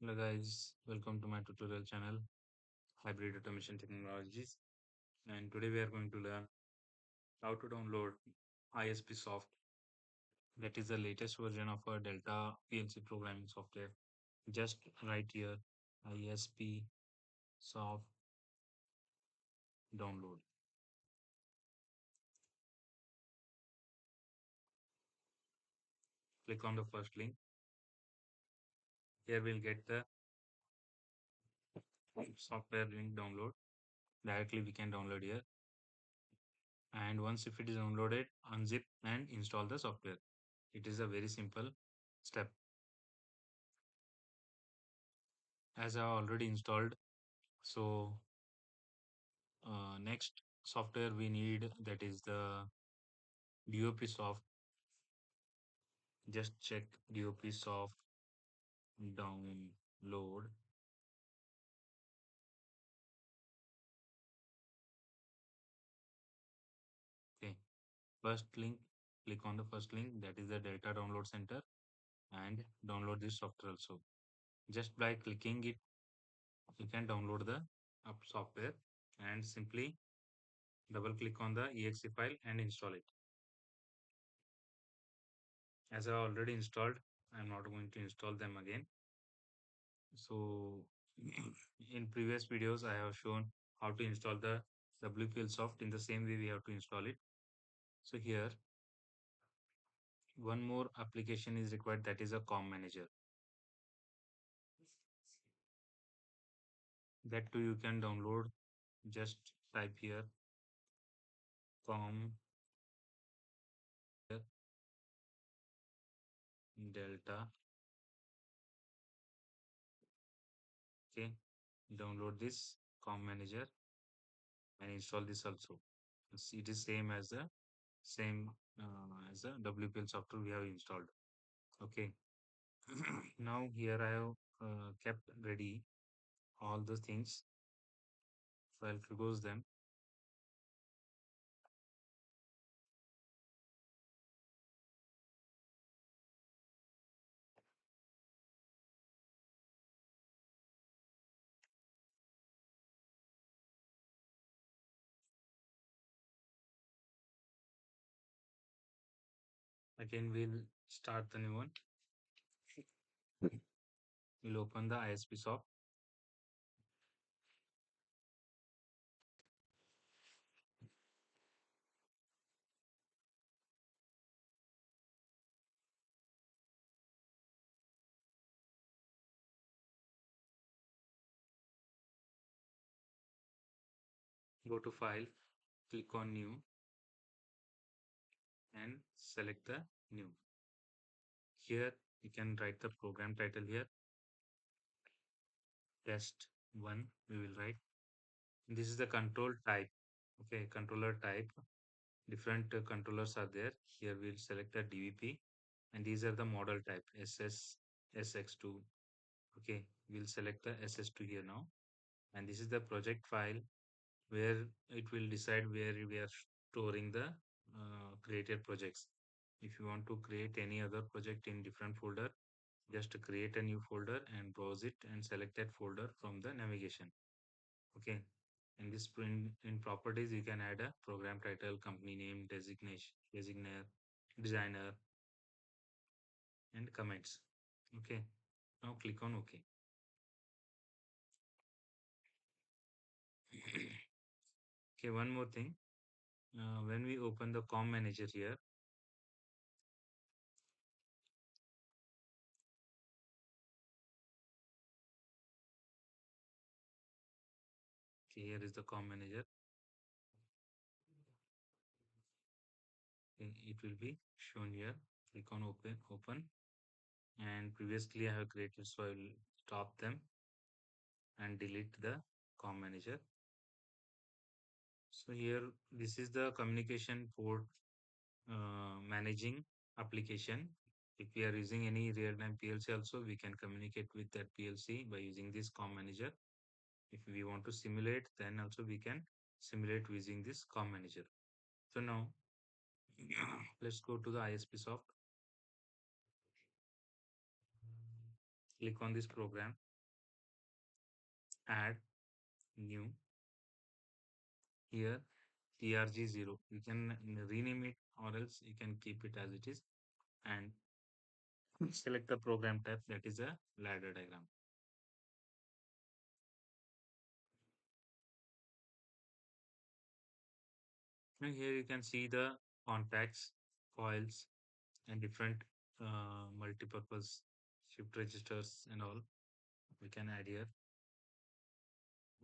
Hello guys, welcome to my tutorial channel Hybrid Automation Technologies, and today we are going to learn how to download ISPSoft, that is the latest version of our Delta PLC programming software. Just right here, ISPsoft download. Click on the first link. Here we'll get the software link download. Directly we can download here, and once if it is downloaded, unzip and install the software. It is a very simple step. As I already installed, so next software we need, that is the DOPSoft. Just check DOPSoft download. Okay, first link, click on the first link, that is the Delta Download Center, and download this software also. Just by clicking it, you can download the software and simply double click on the exe file and install it. As I already installed, I'm not going to install them again. So in previous videos, I have shown how to install the WPLSoft. In the same way, we have to install it. So here, one more application is required, that is a COM manager. That too you can download. Just type here COM Delta. Okay, download this COM manager and install this also. It is same as the WPL software we have installed. Okay. Now here I have kept ready all the things. So I'll close them. Again, we'll start the new one. We'll open the ISPSoft. Go to File, click on New, and select the New. Here you can write the program title here. Test 1 we will write. This is the control type. Okay, controller type. Different controllers are there. Here we'll select the DVP, and these are the model type SS, SX2. Okay, we'll select the SS2 here now, and this is the project file where it will decide where we are storing the created projects. If you want to create any other project in different folder, just create a new folder and browse it and select that folder from the navigation. Okay. In this print in properties, you can add a program title, company name, designer, and comments. Okay. Now click on OK. Okay, one more thing. When we open the COM manager here, okay, here is the COM manager. Okay, it will be shown here. Click on open, and previously I have created, so I will stop them and delete the COM manager. So here, this is the communication port managing application. If we are using any real-time PLC also, we can communicate with that PLC by using this COM manager. If we want to simulate, then also we can simulate using this COM manager. So now, let's go to the ISPSoft. Click on this program. add new here trg0. You can rename it or else you can keep it as it is and select the program type, that is a ladder diagram. And here you can see the contacts, coils, and different multi-purpose shift registers and all. We can add here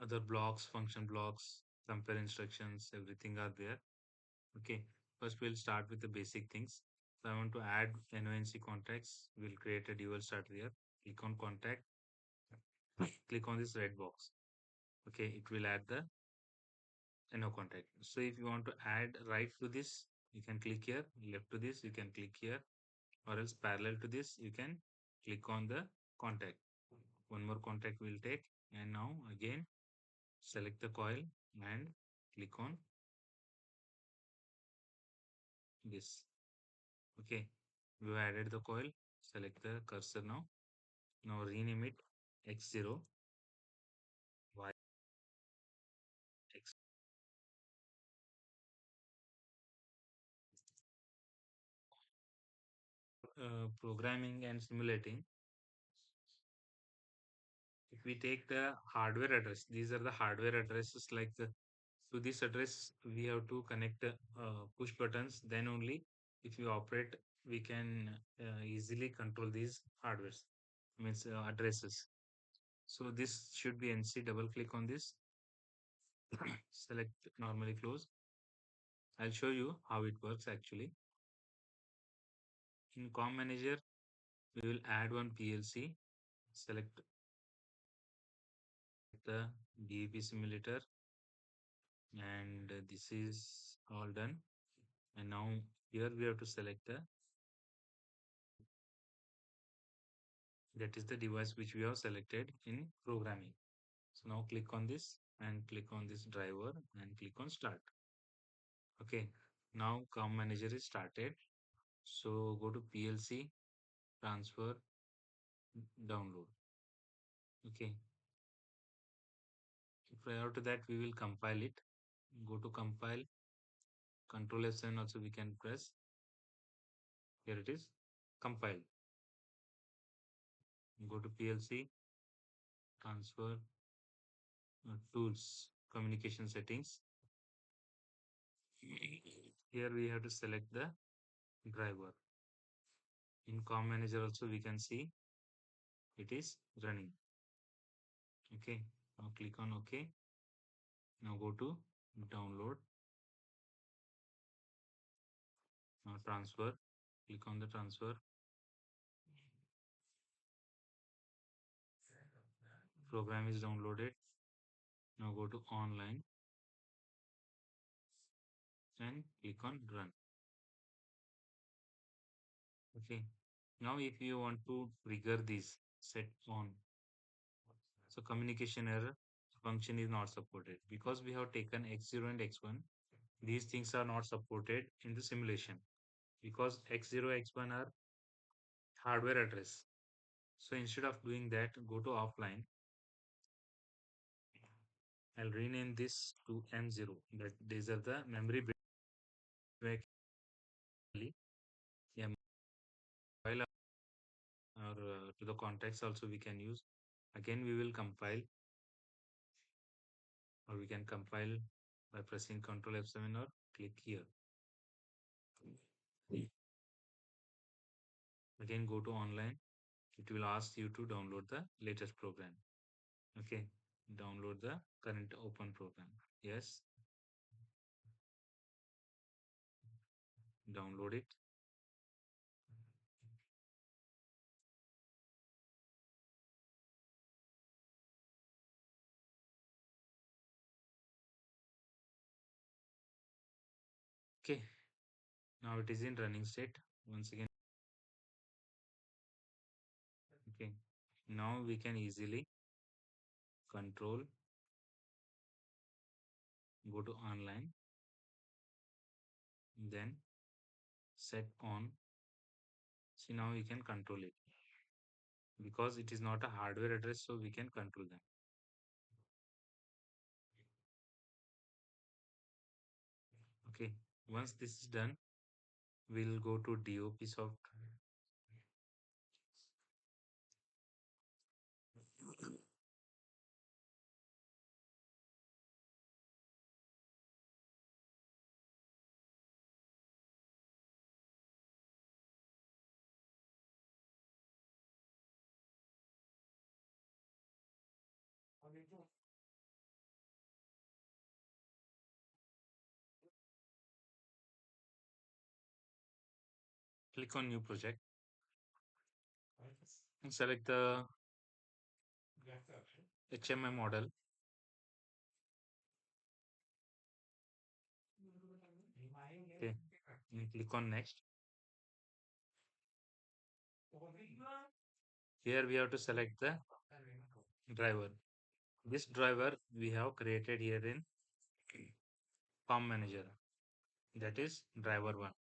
other blocks, function blocks, compare instructions, everything are there. Okay, first we'll start with the basic things. So I want to add NONC contacts. We'll create a dual starter here. Click on contact, click on this red box. Okay, it will add the NO contact. So if you want to add right to this, you can click here, left to this, you can click here, or else parallel to this, you can click on the contact. One more contact will take, and now again select the coil and click on this. Okay, we have added the coil. Select the cursor now. Now rename it X0 Y X. Programming and simulating. If we take the hardware address, these are the hardware addresses. Like to this address, we have to connect push buttons. Then only if you operate, we can easily control these hardwares. Means addresses. So this should be NC. Double click on this. Select normally close. I'll show you how it works actually. In COM manager, we will add one PLC. Select the DEP simulator, and this is all done. And now here we have to select the, that is the device which we have selected in programming. So now click on this and click on this driver and click on start. Okay, now COM manager is started. So go to PLC, transfer, download. Okay, prior to that we will compile it. Go to compile, Control F7 also we can press. Here it is, compile. Go to PLC, transfer, tools, communication settings. Here we have to select the driver. In COM manager also we can see it is running. Okay, now click on OK. Now go to download. Now transfer. Click on the transfer. Program is downloaded. Now go to online and click on run. Okay. Now if you want to trigger this, set on. So communication error function is not supported because we have taken X0 and X1. These things are not supported in the simulation because X0, X1 are hardware address. So instead of doing that, go to offline. I'll rename this to M0. That these are the memory bit. Yeah, mobile or to the context also we can use. Again, we will compile, or we can compile by pressing Ctrl F7 or click here. Again, go to online. It will ask you to download the latest program. Okay, download the current open program. Yes, download it. Okay, now it is in running state. Once again, okay, now we can easily control, go to online, then set on. See, now we can control it because it is not a hardware address, so we can control them. Once this is done, we'll go to DOPSoft. Click on new project and select the HMI model. Okay, and click on next. Here we have to select the driver. This driver we have created here in Farm Manager. That is driver one.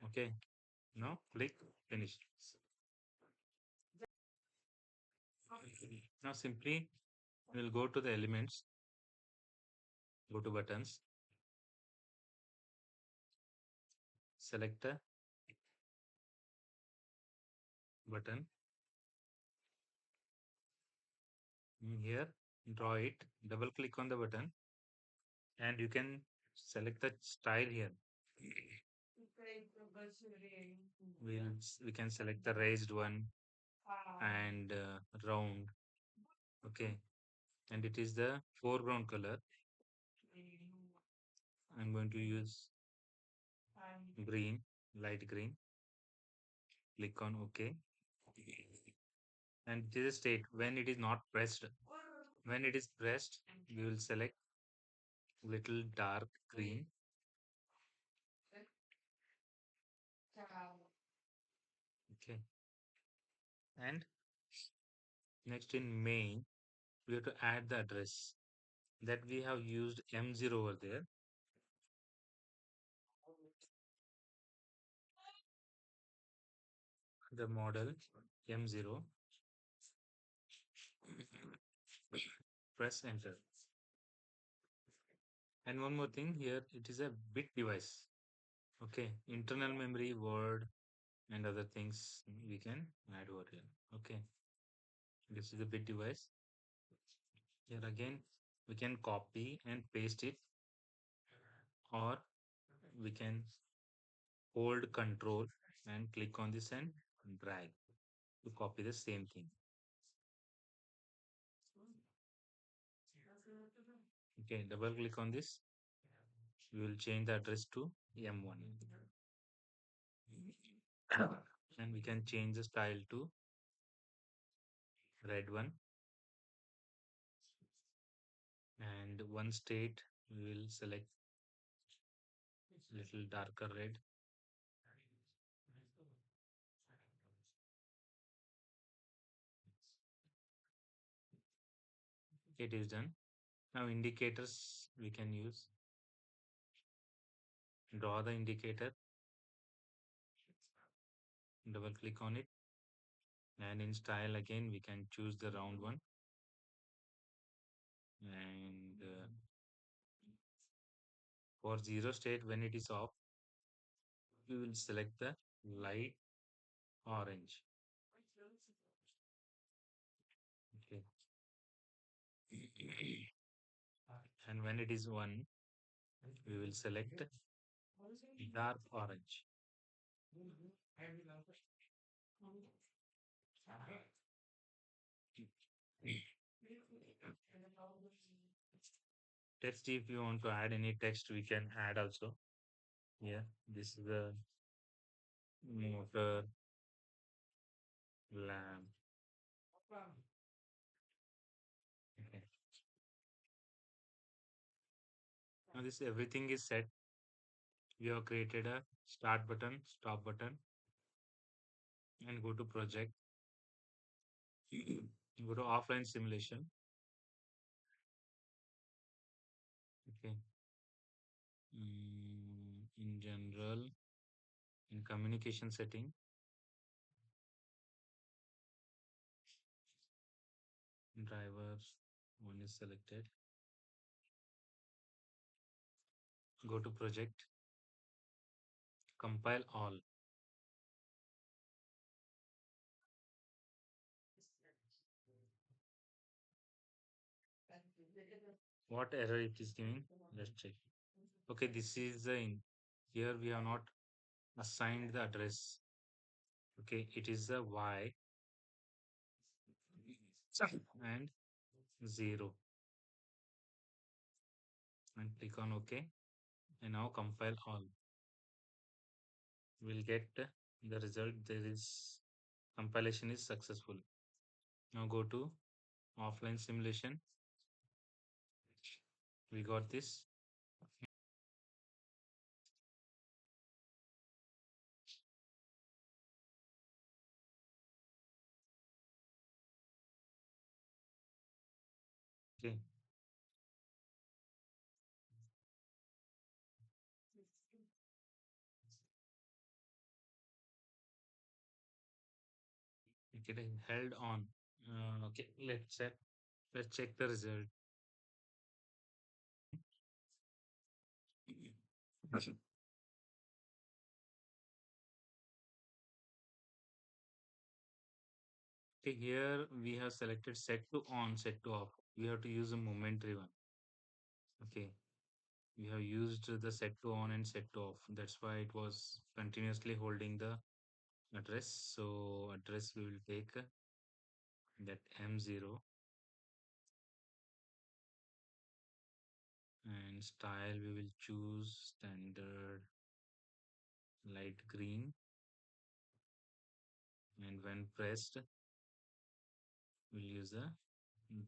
Okay, now click finish. Now simply we'll go to the elements, go to buttons, select the button. Here draw it, double click on the button, and you can select the style here. We can select the raised one and round. Okay, and it is the foreground color. I'm going to use green, light green. Click on OK. And this is state when it is not pressed. When it is pressed, we will select little dark green. Okay. And next in main, we have to add the address that we have used M0 over there. The model M0. Press enter. And one more thing here, it is a bit device. Okay, internal memory, word, and other things we can add over here. Okay, this is the bit device. Here again, we can copy and paste it, or we can hold control and click on this and drag to copy the same thing. Okay, double click on this. We will change the address to M1. And we can change the style to red one. And one state we will select little darker red. It is done. Now indicators we can use. Draw the indicator. Double click on it. And in style again we can choose the round one. And for zero state when it is off, we will select the light orange. Okay. And when it is one, we will select dark orange. Text, if you want to add any text, we can add also. Yeah, this is the motor lamp. Okay. Now this everything is set. We have created a start button, stop button, and go to project. Go to offline simulation. Okay. In general, in communication setting, driver one is selected. Go to project, compile all. What error it is giving? Let's check. Okay, this is the here we have not assigned the address. Okay, it is the Y and 0, and click on OK, and now compile all. We'll get the result. There is compilation is successful. Now go to offline simulation. We got this. Okay. Getting held on. Okay, let's check the result. Okay, here we have selected set to on, set to off. We have to use a momentary one. Okay, we have used the set to on and set to off. That's why it was continuously holding the address. So address we will take that M0, and style we will choose standard light green, and when pressed we'll use a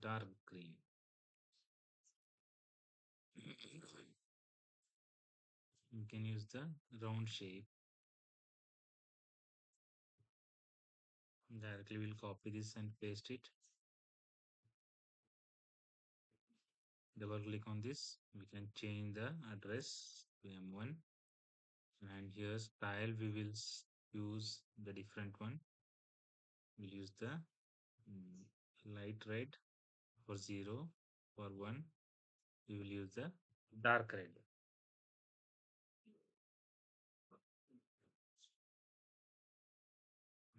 dark green. You can use the round shape. Directly we'll copy this and paste it. Double click on this. We can change the address to M1, and here style we will use the different one. We'll use the light red for 0. For 1 we will use the dark red.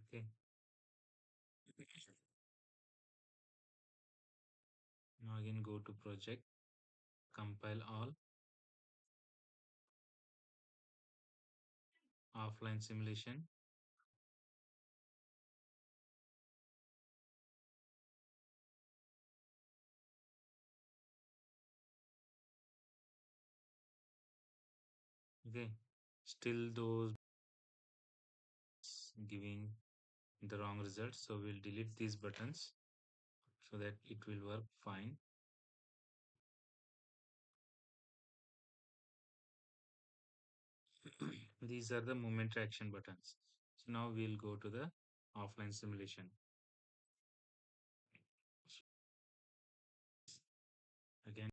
Okay. Now again go to project, compile all, offline simulation. Okay, still those giving the wrong result, so we'll delete these buttons so that it will work fine. These are the moment action buttons. So now we'll go to the offline simulation. Again,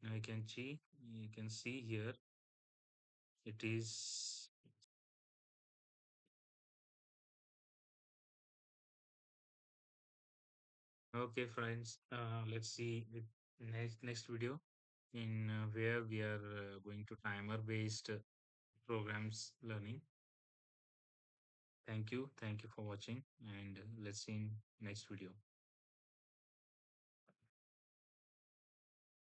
now you can see here it is. Okay, friends. Let's see the next video in where we are going to timer based programs learning. Thank you for watching, and let's see in next video.